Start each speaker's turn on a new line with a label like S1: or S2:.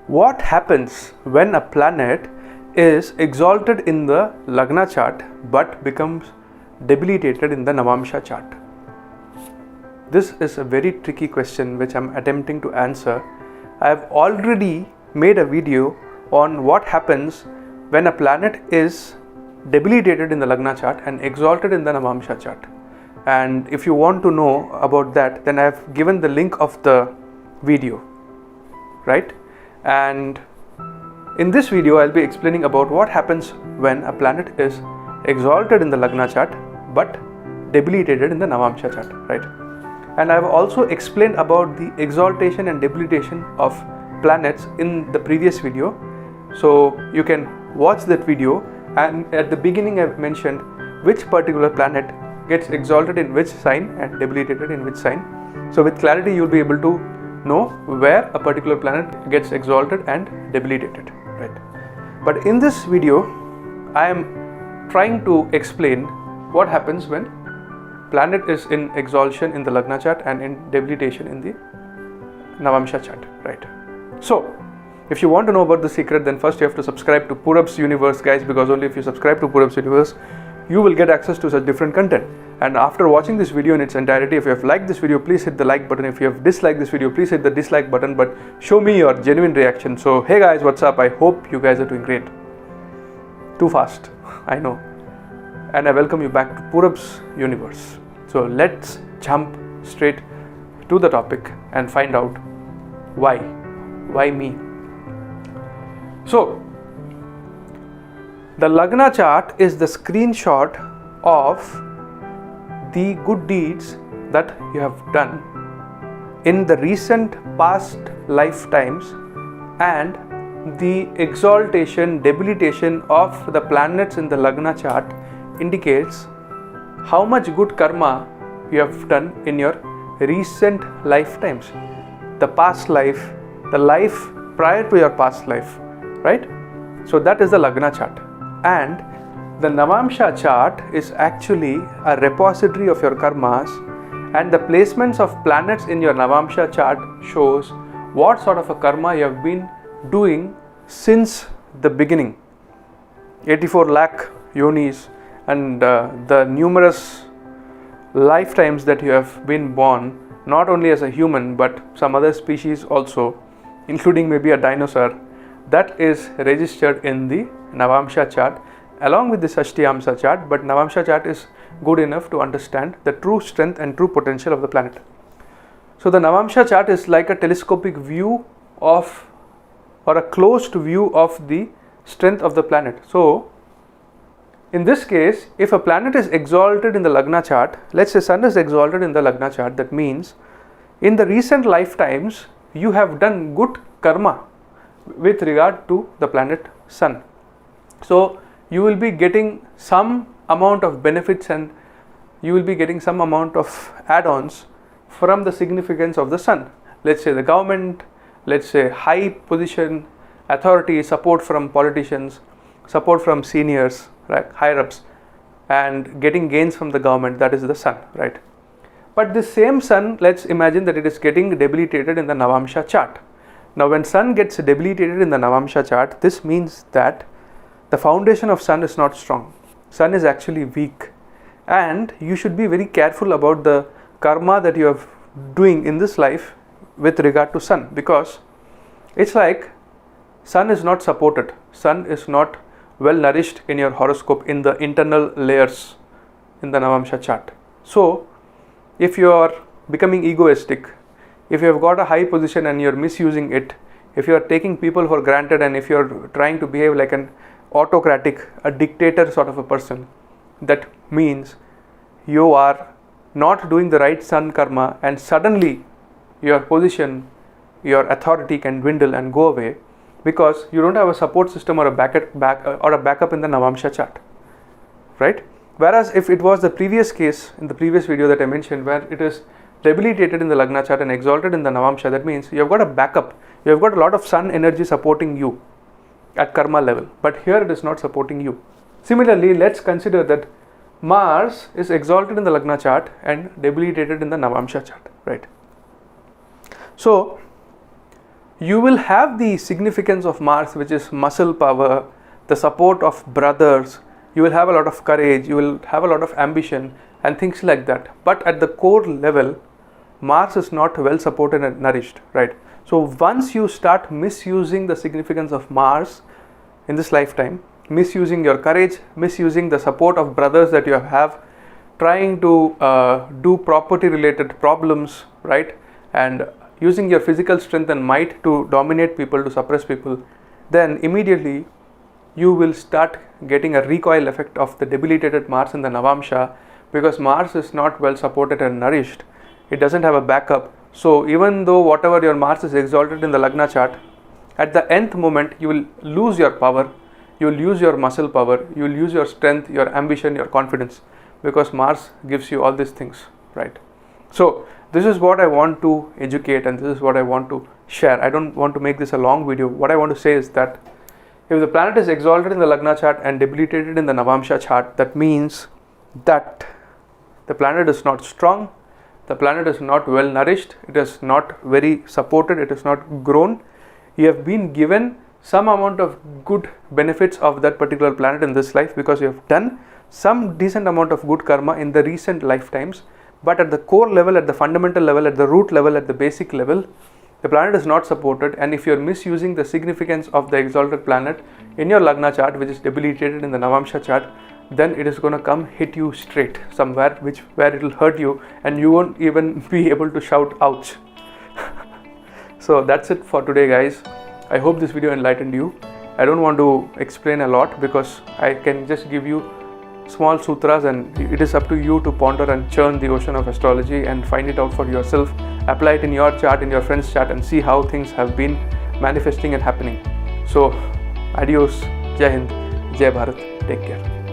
S1: What happens when a planet is exalted in the Lagna chart but becomes debilitated in the Navamsha chart? This is a very tricky question which I am attempting to answer. I have already made a video on what happens when a planet is debilitated in the Lagna chart and exalted in the Navamsha chart. And if you want to know about that, then I have given the link of the video, right? And in this video I'll be explaining about what happens when a planet is exalted in the Lagna chart but debilitated in the Navamsha chart, right? And I've also explained about the exaltation and debilitation of planets in the previous video, so you can watch that video. And at the beginning I've mentioned which particular planet gets exalted in which sign and debilitated in which sign. So with clarity you'll be able to know where a particular planet gets exalted and debilitated, right? But in this video I am trying to explain what happens when planet is in exaltation in the Lagna chart and in debilitation in the Navamsha chart, right? So if you want to know about the secret, then first you have to subscribe to Purab's Universe, guys, because only if you subscribe to Purab's Universe you will get access to such different content. And after watching this video in its entirety, if you have liked this video, please hit the like button. If you have disliked this video, please hit the dislike button, but show me your genuine reaction. So hey guys, what's up? I hope you guys are doing great. Too fast, I know. And I welcome you back to Purab's Universe. So let's jump straight to the topic and find out why me. So the Lagna chart is the screenshot of the good deeds that you have done in the recent past lifetimes, and the exaltation, debilitation of the planets in the Lagna chart indicates how much good karma you have done in your recent lifetimes, the past life, the life prior to your past life, right? So that is the Lagna chart. And the Navamsha chart is actually a repository of your karmas, and the placements of planets in your Navamsha chart shows what sort of a karma you have been doing since the beginning. 84 lakh yonis and the numerous lifetimes that you have been born, not only as a human but some other species also, including maybe a dinosaur, that is registered in the Navamsha chart along with the Shashtiyamsa chart. But Navamsha chart is good enough to understand the true strength and true potential of the planet. So the Navamsha chart is like a telescopic view of, or a closed view of the strength of the planet. So in this case, if a planet is exalted in the Lagna chart, let's say Sun is exalted in the Lagna chart, that means in the recent lifetimes you have done good karma with regard to the planet Sun. So you will be getting some amount of benefits and you will be getting some amount of add-ons from the significance of the Sun. Let's say the government, let's say high position, authority, support from politicians, support from seniors, right, higher ups, and getting gains from the government, that is the Sun, right? But this same Sun, let's imagine that it is getting debilitated in the Navamsha chart. Now when Sun gets debilitated in the Navamsha chart, this means that the foundation of Sun is not strong. Sun is actually weak, and you should be very careful about the karma that you are doing in this life with regard to Sun, because it's like Sun is not supported, Sun is not well nourished in your horoscope in the internal layers in the Navamsha chart. So if you are becoming egoistic, if you have got a high position and you are misusing it, if you are taking people for granted, and if you are trying to behave like an autocratic, a dictator sort of a person, that means you are not doing the right Sun karma, and suddenly your position, your authority can dwindle and go away because you don't have a support system or a backup in the Navamsha chart, right? Whereas if it was the previous case in the previous video that I mentioned, where it is debilitated in the Lagna chart and exalted in the Navamsha, that means you have got a backup, you have got a lot of Sun energy supporting you at karma level, but here it is not supporting you. Similarly, let's consider that Mars is exalted in the Lagna chart and debilitated in the Navamsha chart, right? So you will have the significance of Mars, which is muscle power, the support of brothers. You will have a lot of courage, you will have a lot of ambition and things like that. But at the core level, Mars is not well supported and nourished, right? So once you start misusing the significance of Mars in this lifetime, misusing your courage, misusing the support of brothers that you have, trying to do property related problems, right, and using your physical strength and might to dominate people, to suppress people, then immediately you will start getting a recoil effect of the debilitated Mars in the Navamsha, because Mars is not well supported and nourished. It doesn't have a backup. So even though whatever your Mars is exalted in the Lagna chart, at the nth moment you will lose your power, you will use your muscle power, you will use your strength, your ambition, your confidence, because Mars gives you all these things, right? So this is what I want to educate and this is what I want to share. I don't want to make this a long video. What I want to say is that if the planet is exalted in the Lagna chart and debilitated in the Navamsha chart, that means that the planet is not strong, the planet is not well nourished, it is not very supported, it is not grown. You have been given some amount of good benefits of that particular planet in this life because you have done some decent amount of good karma in the recent lifetimes, but at the core level, at the fundamental level, at the root level, at the basic level, the planet is not supported. And if you are misusing the significance of the exalted planet in your Lagna chart, which is debilitated in the Navamsha chart, then it is going to come hit you straight somewhere where it will hurt you and you won't even be able to shout ouch. So that's it for today, guys. I hope this video enlightened you. I don't want to explain a lot because I can just give you small sutras, and it is up to you to ponder and churn the ocean of astrology and find it out for yourself. Apply it in your chart, in your friend's chart, and see how things have been manifesting and happening. So adios, Jai Hind, Jai Bharat, take care.